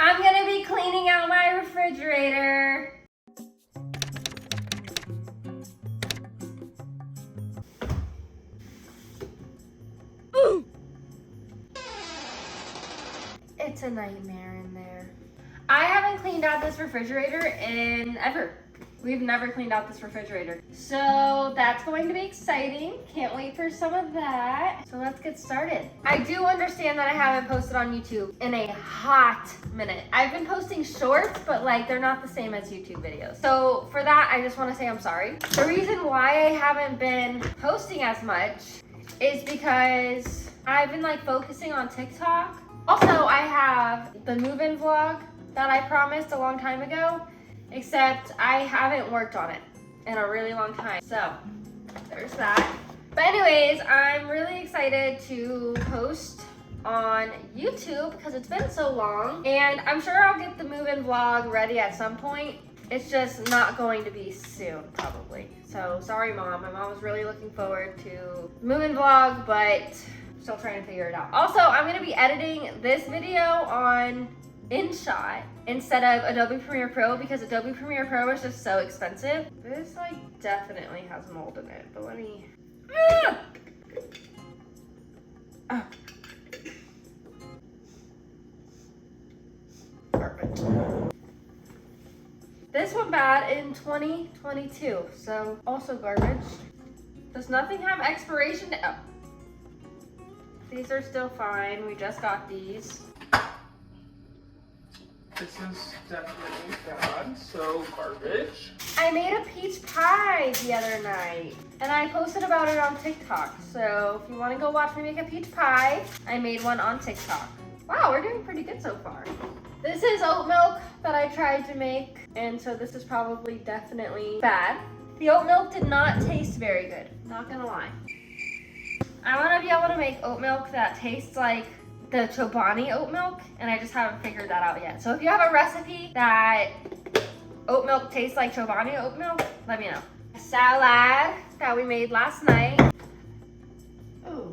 I'm gonna be cleaning out my refrigerator. It's a nightmare in there. I haven't cleaned out this refrigerator in ever. We've never cleaned out this refrigerator. So that's going to be exciting. Can't wait for some of that. So let's get started. I do understand that I haven't posted on YouTube in a hot minute. I've been posting shorts, but like they're not the same as YouTube videos. So for that, I just want to say I'm sorry. The reason why I haven't been posting as much is because I've been like focusing on TikTok. Also, I have the move-in vlog that I promised a long time ago, except I haven't worked on it in a really long time. So there's that. But anyways, I'm really excited to post on YouTube because it's been so long, and I'm sure I'll get the move-in vlog ready at some point. It's just not going to be soon, probably. So sorry, Mom. My mom was really looking forward to move-in vlog, but still trying to figure it out. Also, I'm gonna be editing this video on InShot instead of Adobe Premiere Pro because Adobe Premiere Pro is just so expensive. This like definitely has mold in it, but let me, Perfect. This went bad in 2022, so also garbage. Does nothing have expiration date? Oh. These are still fine. We just got these. This is definitely bad, so garbage. I made a peach pie the other night, and I posted about it on TikTok. So if you want to go watch me make a peach pie, I made one on TikTok. Wow, we're doing pretty good so far. This is oat milk that I tried to make, and so this is probably definitely bad. The oat milk did not taste very good, not gonna lie. I want to be able to make oat milk that tastes like the Chobani oat milk, and I just haven't figured that out yet. So if you have a recipe that oat milk tastes like Chobani oat milk, let me know. A salad that we made last night. Ooh.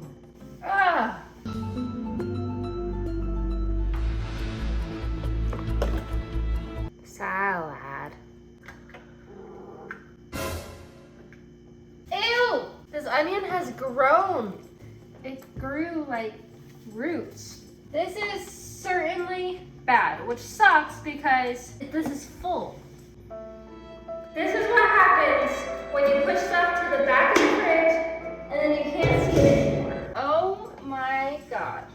Ah. Salad. Ew! This onion has grown. It grew like roots. This is certainly bad, which sucks because this is full. This is what happens when you push stuff to the back of the fridge and then you can't see it anymore. Oh my God.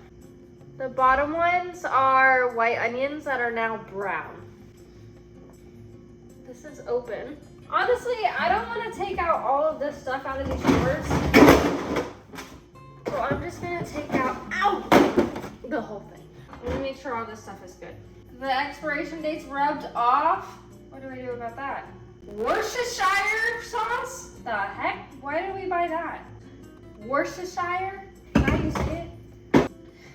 The bottom ones are white onions that are now brown. This is open. Honestly, I don't want to take out all of this stuff out of these drawers. So I'm just gonna take out, the whole thing. Let me make sure all this stuff is good. The expiration date's rubbed off. What do I do about that? Worcestershire sauce? The heck? Why did we buy that? Worcestershire? Can I use it?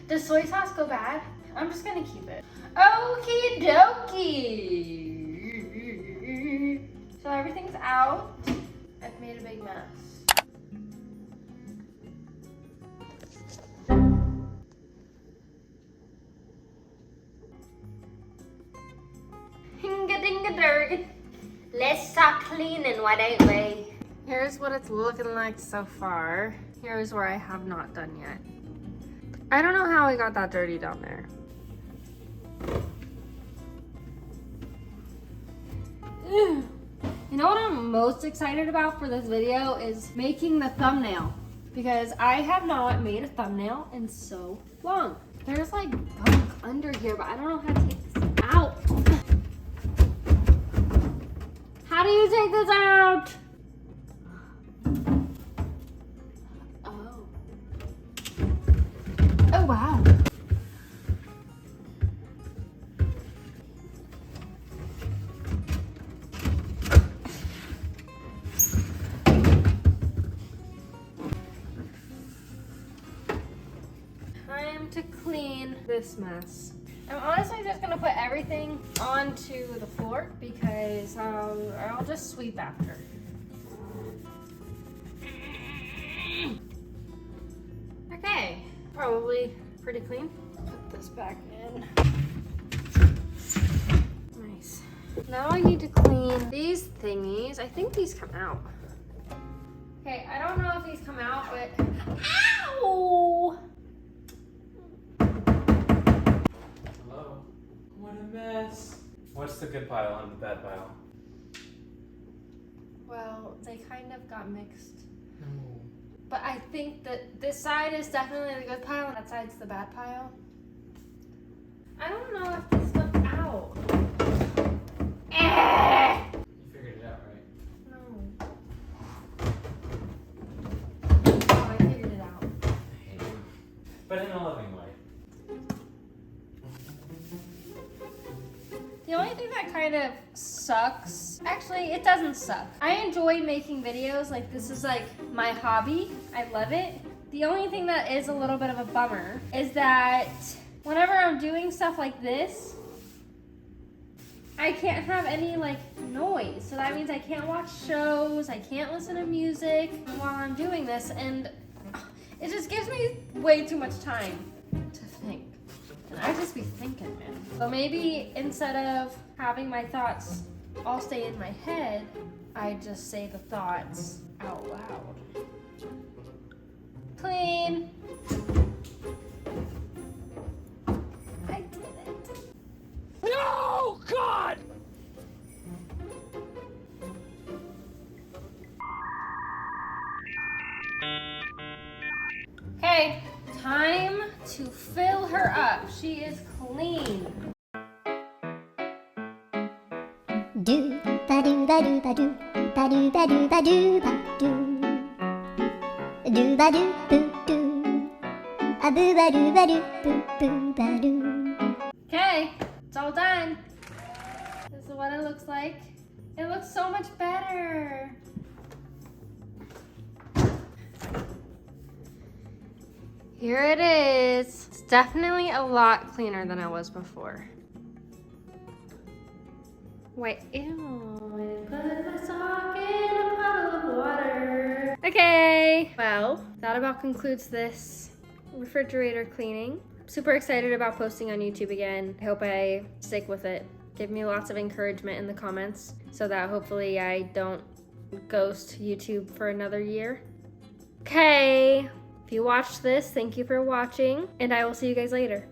Does soy sauce go bad? I'm just gonna keep it. Okie dokie. So everything's out. I've made a big mess. Hinga-dinga-durg. Let's start cleaning, why don't we? Here's what it's looking like so far. Here's where I have not done yet. I don't know how I got that dirty down there. Ugh. You know what I'm most excited about for this video is making the thumbnail, because I have not made a thumbnail in so long. There's like gunk under here, but I don't know how to take this out. How do you take this out? Oh. Oh, wow. Time to clean this mess. I'm honestly just gonna put everything onto the floor because I'll just sweep after. Okay, probably pretty clean. Put this back in. Now I need to clean these thingies. I think these come out. Okay, I don't know if these come out, but ow! Hello. What a mess. What's the good pile and the bad pile? Well, they kind of got mixed. No. But I think that this side is definitely the good pile and that side's the bad pile. I don't know if this slipped out. You figured it out, right? No. Oh, I figured it out. I hate you. But in a loving way. The only thing that kind of sucks, actually it doesn't suck. I enjoy making videos, like this is like my hobby, I love it. The only thing that is a little bit of a bummer is that whenever I'm doing stuff like this, I can't have any like noise. So that means I can't watch shows, I can't listen to music while I'm doing this, and it just gives me way too much time to think. And I just be thinking, man. So maybe instead of having my thoughts all stay in my head, I just say the thoughts out loud. Clean. I did it. No, God! Okay, time to fill her up. She is clean. Do ba do ba do ba do ba do ba do ba do ba do ba do boo do a boo ba do boo boo ba do. Okay, it's all done. This is what it looks like. It looks so much better. Here it is. It's definitely a lot cleaner than I was before. Wait, ew. I put my sock in a puddle of water. Okay, well, that about concludes this refrigerator cleaning. Super excited about posting on YouTube again. I hope I stick with it. Give me lots of encouragement in the comments so that hopefully I don't ghost YouTube for another year. Okay. If you watched this, thank you for watching, and I will see you guys later.